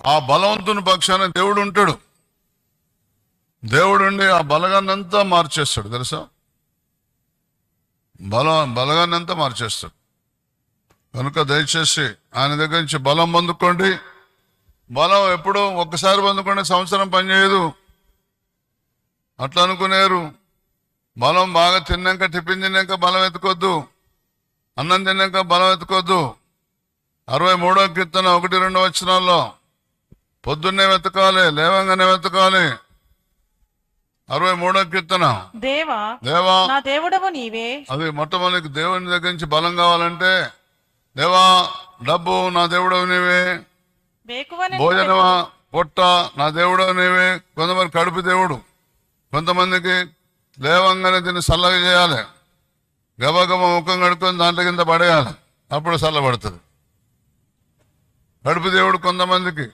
ఆ బలవంతుని పక్షాన దేవుడు ఉంటాడు. దేవుడుండి ఆ బలగాన్నంతా మార్చేస్తాడు. తెలుసా, బలగాన్నంతా మార్చేస్తాడు. కనుక దయచేసి ఆయన దగ్గర నుంచి బలం పొందుకోండి. బలం ఎప్పుడు ఒక్కసారి పొందుకుంటే సంవత్సరం పనిచేయదు అట్లా అనుకునేరు. బలం బాగా తిన్నాక, టిఫిన్ తిన్నాక బలం ఎత్తుకోవద్దు, అన్నం తిన్నాక బలం ఎత్తుకోవద్దు. 63వ కీర్తన 1-2 వచనాల్లో పొద్దున్నే వెతకాలి, లేవంగానే వెతకాలి. 63వ కీర్తన. దేవా నా దేవుడవు నీవే. అది మొట్టమొదటి దేవుని దగ్గర నుంచి బలం కావాలంటే, దేవా డబ్బు నా దేవుడవు నీవే, భోజనమా పొట్ట నా దేవుడవు నీవే. కొంతమంది కడుపు దేవుడు, కొంతమందికి లేవంగానే దీన్ని చల్లగా చేయాలి, గబగబ ముఖం కడుక్కొని దాంట్లో కింద పడేయాలి, అప్పుడు చల్లబడుతుంది. కడుపు దేవుడు కొంతమందికి.